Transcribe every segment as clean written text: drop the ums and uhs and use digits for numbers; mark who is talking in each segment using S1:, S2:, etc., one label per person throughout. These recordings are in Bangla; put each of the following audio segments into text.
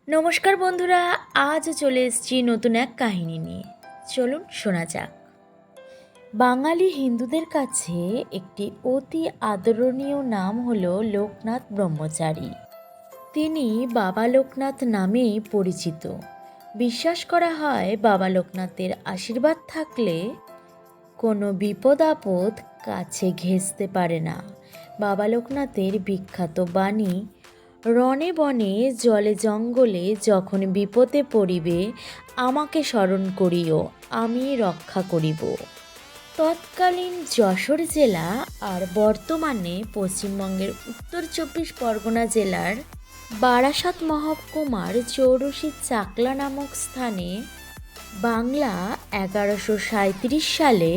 S1: নমস্কার বন্ধুরা, আজ চলে এসেছি নতুন এক কাহিনী নিয়ে। চলুন শোনা যাক। বাঙালি হিন্দুদের কাছে একটি অতি আদরণীয় নাম হলো লোকনাথ ব্রহ্মচারী। তিনি বাবা লোকনাথ নামেই পরিচিত। বিশ্বাস করা হয় বাবা লোকনাথের আশীর্বাদ থাকলে কোনো বিপদ আপদ কাছে ঘেঁষতে পারে না। বাবা লোকনাথের বিখ্যাত বাণী, রণে বনে জলে জঙ্গলে যখন বিপদে পড়িবে আমাকে স্মরণ করিও, আমি রক্ষা করিব। তৎকালীন যশোর জেলা আর বর্তমানে পশ্চিমবঙ্গের উত্তর 24 পরগনা জেলার বারাসাত মহকুমার চৌরসি চাকলা নামক স্থানে বাংলা 1137 সালে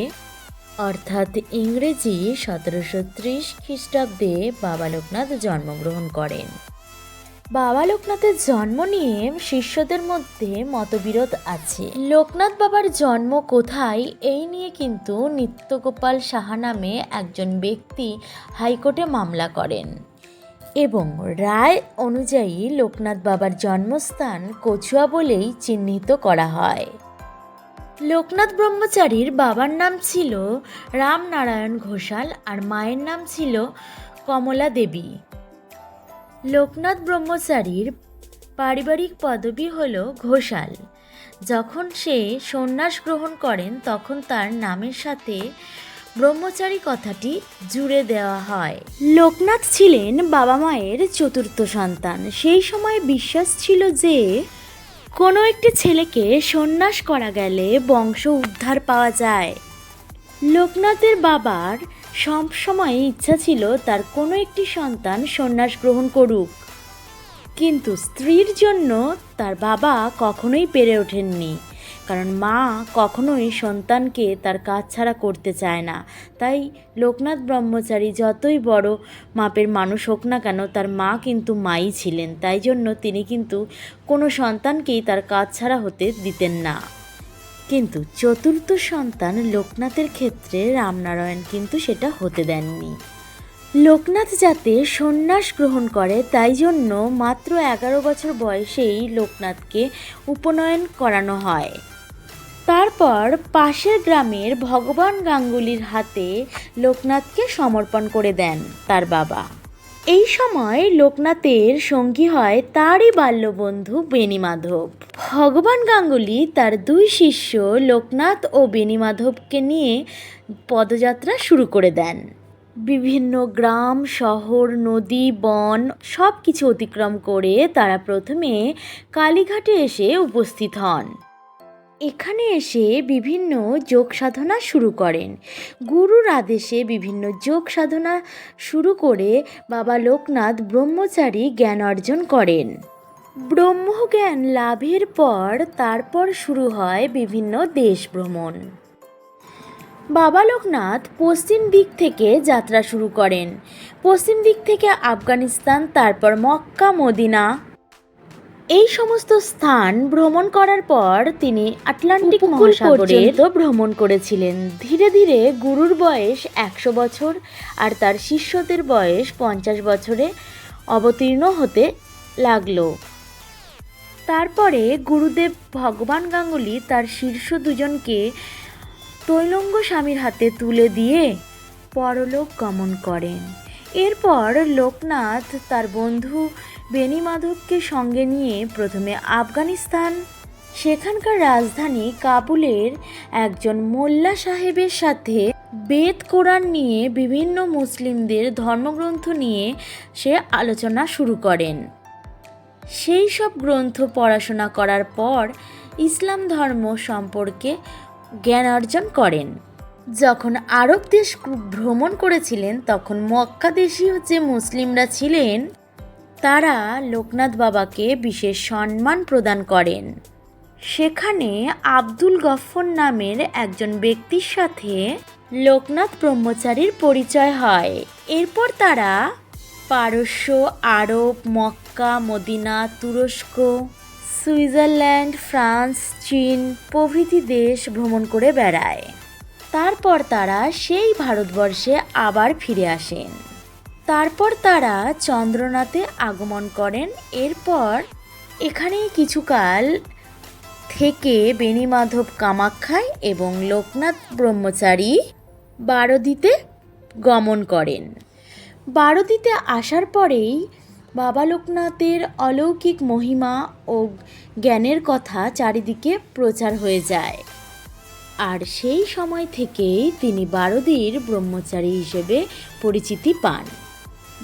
S1: অর্থাৎ ইংরেজি 1730 খ্রিস্টাব্দে বাবা লোকনাথ জন্মগ্রহণ করেন। বাবা লোকনাথের জন্ম নিয়ে শিষ্যদের মধ্যে মতবিরোধ আছে। লোকনাথ বাবার জন্ম কোথায় এই নিয়ে কিন্তু নিত্যগোপাল সাহা নামে একজন ব্যক্তি হাইকোর্টে মামলা করেন এবং রায় অনুযায়ী লোকনাথ বাবার জন্মস্থান কচুয়া বলেই চিহ্নিত করা হয়। লোকনাথ ব্রহ্মচারীর বাবার নাম ছিল রামনারায়ণ ঘোষাল আর মায়ের নাম ছিল কমলা দেবী। লোকনাথ ব্রহ্মচারীর পারিবারিক পদবি হল ঘোষাল। যখন সে সন্ন্যাস গ্রহণ করেন তখন তার নামের সাথে ব্রহ্মচারী কথাটি জুড়ে দেওয়া হয়। লোকনাথ ছিলেন বাবা মায়ের চতুর্থ সন্তান। সেই সময় বিশ্বাস ছিল যে কোনো একটি ছেলেকে সন্ন্যাস করা গেলে বংশ উদ্ধার পাওয়া যায়। লোকনাথের বাবার সবসময় ইচ্ছা ছিল তার কোনো একটি সন্তান সন্ন্যাস গ্রহণ করুক, কিন্তু স্ত্রীর জন্য তার বাবা কখনোই পেরে ওঠেননি, কারণ মা কখনোই সন্তানকে তার কাজ ছাড়া করতে চায় না। তাই লোকনাথ ব্রহ্মচারী যতই বড় মাপের মানুষ হোক না কেন, তার মা কিন্তু মাই ছিলেন। তাই জন্য তিনি কিন্তু কোনো সন্তানকেই তার কাজ ছাড়া হতে দিতেন না। কিন্তু চতুর্থ সন্তান লোকনাথের ক্ষেত্রে রামনারায়ণ কিন্তু সেটা হতে দেননি। লোকনাথ যাতে সন্ন্যাস গ্রহণ করে তাই জন্য মাত্র 11 বছর বয়সেই লোকনাথকে উপনয়ন করানো হয়। তারপর পাশের গ্রামের ভগবান গাঙ্গুলির হাতে লোকনাথকে সমর্পণ করে দেন তার বাবা। এই সময় লোকনাথের সঙ্গী হয় তারই বাল্যবন্ধু বেণীমাধব। ভগবান গাঙ্গুলি তার দুই শিষ্য লোকনাথ ও বেণীমাধবকে নিয়ে পদযাত্রা শুরু করে দেন। বিভিন্ন গ্রাম, শহর, নদী, বন সব কিছু অতিক্রম করে তারা প্রথমে কালীঘাটে এসে উপস্থিত হন। এখানে এসে বিভিন্ন যোগ সাধনা শুরু করেন। গুরুর আদেশে বিভিন্ন যোগ সাধনা শুরু করে বাবা লোকনাথ ব্রহ্মচারী জ্ঞান অর্জন করেন। ব্রহ্মজ্ঞান লাভের পর তারপর শুরু হয় বিভিন্ন দেশ ভ্রমণ। বাবা লোকনাথ পশ্চিম দিক থেকে যাত্রা শুরু করেন। পশ্চিম দিক থেকে আফগানিস্তান, তারপর মক্কা, মদিনা এই সমস্ত স্থান ভ্রমণ করার পর তিনি আটলান্টিক মহাসাগরে ভ্রমণ করেছিলেন। ধীরে ধীরে গুরুর বয়স 100 বছর আর তার শিষ্যদের বয়স 50 বছরে অবতীর্ণ হতে লাগলো। তারপরে গুরুদেব ভগবান গাঙ্গুলি তার শীর্ষ দুজনকে তৈলঙ্গ স্বামীর হাতে তুলে দিয়ে পরলোক গমন করেন। এরপর লোকনাথ তার বন্ধু বেণীমাধবকে সঙ্গে নিয়ে প্রথমে আফগানিস্তান, সেখানকার রাজধানী কাবুলের একজন মোল্লা সাহেবের সাথে বেদ কোরআন নিয়ে বিভিন্ন মুসলিমদের ধর্মগ্রন্থ নিয়ে সে আলোচনা শুরু করেন। সেই সব গ্রন্থ পড়াশোনা করার পর ইসলাম ধর্ম সম্পর্কে জ্ঞান অর্জন করেন। যখন আরব দেশ ভ্রমণ করেছিলেন তখন মক্কা দেশীয় যে মুসলিমরা ছিলেন তারা লোকনাথ বাবাকে বিশেষ সম্মান প্রদান করেন। সেখানে আব্দুল গফফর নামের একজন ব্যক্তির সাথে লোকনাথ ব্রহ্মচারীর পরিচয় হয়। এরপর তারা পারস্য, আরব, মক্কা, মদিনা, তুরস্ক, সুইজারল্যান্ড, ফ্রান্স, চীন প্রভৃতি দেশ ভ্রমণ করে বেড়ায়। তারপর তারা সেই ভারতবর্ষে আবার ফিরে আসেন। তারপর তারা চন্দ্রনাথে আগমন করেন। এরপর এখানেই কিছুকাল থেকে বেণীমাধব কামাখ্যায় এবং লোকনাথ ব্রহ্মচারী বারোদিতে গমন করেন। বারোদিতে আসার পরেই বাবা লোকনাথের অলৌকিক মহিমা ও জ্ঞানের কথা চারিদিকে প্রচার হয়ে যায়, আর সেই সময় থেকেই তিনি বারোদির ব্রহ্মচারী হিসেবে পরিচিতি পান।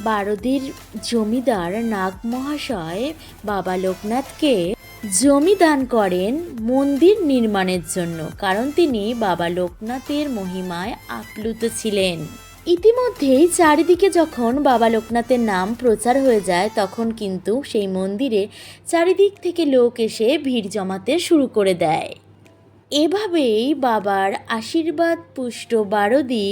S1: বারোদির জমিদার নাগ মহাশয় বাবা লোকনাথকে জমি দান করেন মন্দির নির্মাণের জন্য, কারণ তিনি বাবা লোকনাথের মহিমায় আপ্লুত ছিলেন। ইতিমধ্যেই চারিদিকে যখন বাবা লোকনাথের নাম প্রচার হয়ে যায়, তখন কিন্তু সেই মন্দিরে চারিদিক থেকে লোক এসে ভিড় জমাতে শুরু করে দেয়। এভাবেই বাবার আশীর্বাদ পুষ্ট বারোদি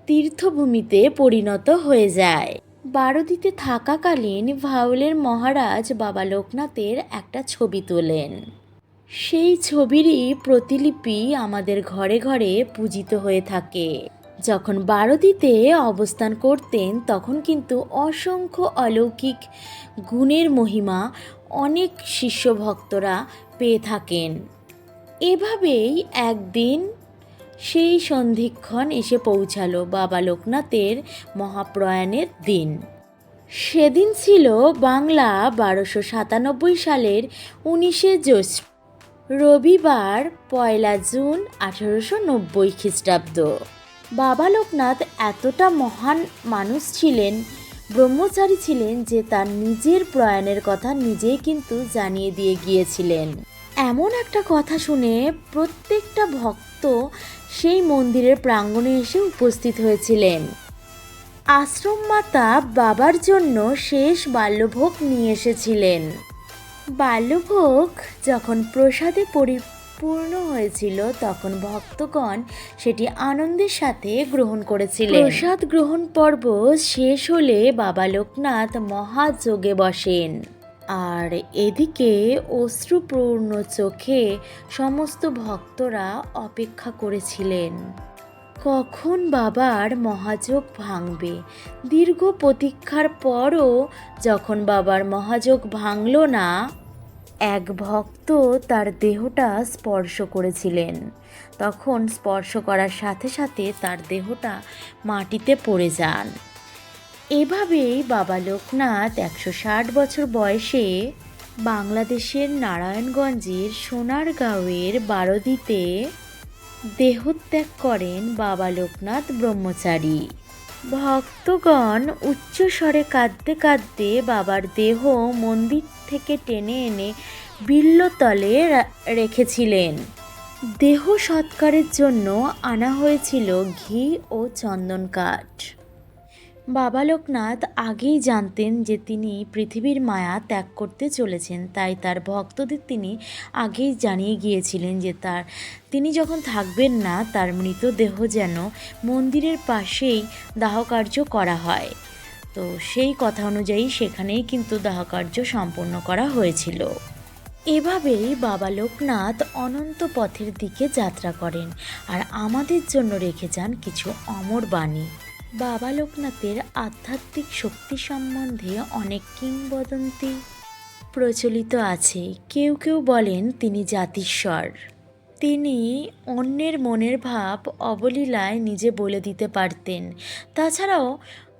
S1: তীর্থভূমিতে পরিণত হয়ে যায়। বারোদিতে থাকাকালীন ভাওলের মহারাজ বাবা লোকনাথের একটা ছবি তোলেন। সেই ছবিরই প্রতিলিপি আমাদের ঘরে ঘরে পূজিত হয়ে থাকে। যখন বারোদিতে অবস্থান করতেন তখন কিন্তু অসংখ্য অলৌকিক গুণের মহিমা অনেক শিষ্য ভক্তরা পেয়ে থাকেন। এভাবেই একদিন সেই সন্ধিক্ষণ এসে পৌঁছালো বাবা লোকনাথের মহাপ্রয়াণের দিন। সেদিন ছিল বাংলা 1297 সালের 19শে জ্যৈষ্ঠ, রবিবার 1 জুন 1890 খ্রিস্টাব্দ। বাবা লোকনাথ এতটা মহান মানুষ ছিলেন, ব্রহ্মচারী ছিলেন, যে তার নিজের প্রয়াণের কথা নিজেই কিন্তু জানিয়ে দিয়ে গিয়েছিলেন। এমন একটা কথা শুনে প্রত্যেকটা ভক্ত সেই মন্দিরের প্রাঙ্গণে এসে উপস্থিত হয়েছিলেন। আশ্রম মাতা বাবার জন্য শেষ বাল্যভোগ নিয়ে এসেছিলেন। বাল্যভোগ যখন প্রসাদে পরিপূর্ণ হয়েছিল তখন ভক্তগণ সেটি আনন্দের সাথে গ্রহণ করেছিলেন। প্রসাদ গ্রহণ পর্ব শেষ হলে বাবা লোকনাথ মহাযোগে বসেন, আর এদিকে অশ্রুপূর্ণ চোখে সমস্ত ভক্তরা অপেক্ষা করেছিলেন কখন বাবার মহাযোগ ভাঙবে। দীর্ঘ প্রতীক্ষার পরও যখন বাবার মহাযোগ ভাঙল না, এক ভক্ত তার দেহটা স্পর্শ করেছিলেন। তখন স্পর্শ করার সাথে সাথে তার দেহটা মাটিতে পড়ে যান। এভাবেই বাবা লোকনাথ 160 বছর বয়সে বাংলাদেশের নারায়ণগঞ্জের সোনারগাঁওয়ের বারোদিতে দেহত্যাগ করেন বাবা লোকনাথ ব্রহ্মচারী। ভক্তগণ উচ্চস্বরে কাঁদতে কাঁদতে বাবার দেহ মন্দির থেকে টেনে এনে বিল্বতলে রেখেছিলেন। দেহ সৎকারের জন্য আনা হয়েছিল ঘি ও চন্দন কাঠ। বাবা লোকনাথ আগেই জানতেন যে তিনি পৃথিবীর মায়া ত্যাগ করতে চলেছেন, তাই তার ভক্তদের তিনি আগেই জানিয়ে গিয়েছিলেন যে তিনি যখন থাকবেন না, তার মৃতদেহ যেন মন্দিরের পাশেই দাহকার্য করা হয়। তো সেই কথা অনুযায়ী সেখানেই কিন্তু দাহকার্য সম্পন্ন করা হয়েছিল। এভাবেই বাবা লোকনাথ অনন্ত পথের দিকে যাত্রা করেন আর আমাদের জন্য রেখে যান কিছু অমর বাণী। বাবা লোকনাথের আধ্যাত্মিক শক্তি সম্বন্ধে অনেক কিংবদন্তি প্রচলিত আছে। কেউ কেউ বলেন তিনি জাতিস্বর। তিনি অন্যের মনের ভাব অবলীলায় নিজে বলে দিতে পারতেন। তাছাড়াও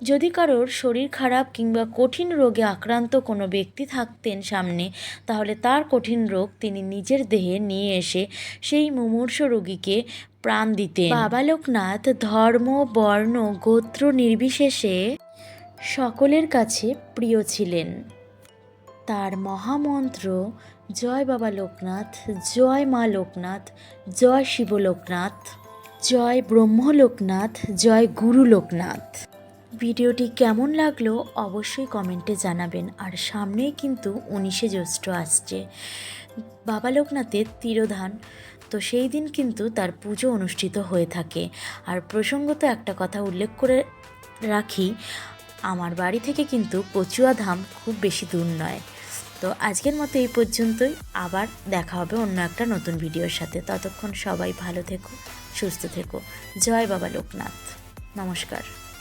S1: যদি কারোর শরীর খারাপ কিংবা কঠিন রোগে আক্রান্ত কোনো ব্যক্তি থাকতেন সামনে, তাহলে তার কঠিন রোগ তিনি নিজের দেহে নিয়ে এসে সেই মুমূর্ষ রোগীকে প্রাণ দিতেন। বাবা লোকনাথ ধর্ম, বর্ণ, গোত্র নির্বিশেষে সকলের কাছে প্রিয় ছিলেন। তার মহামন্ত্র জয় বাবা লোকনাথ, জয় মা লোকনাথ, জয় শিব লোকনাথ, জয় ব্রহ্ম লোকনাথ, জয় গুরু লোকনাথ। ভিডিওটি কেমন লাগলো অবশ্যই কমেন্টে জানাবেন। আর সামনেই কিন্তু 19শে জ্যৈষ্ঠ আসছে, বাবা লোকনাথের তিরোধান। তো সেই দিন কিন্তু তার পুজো অনুষ্ঠিত হয়ে থাকে। আর প্রসঙ্গত একটা কথা উল্লেখ করে রাখি, আমার বাড়ি থেকে কিন্তু কচুয়া ধাম খুব বেশি দূর নয়। তো আজকের মতো এই পর্যন্তই, আবার দেখা হবে অন্য একটা নতুন ভিডিওর সাথে। ততক্ষণ সবাই ভালো থেকো, সুস্থ থেকো। জয় বাবা লোকনাথ, নমস্কার।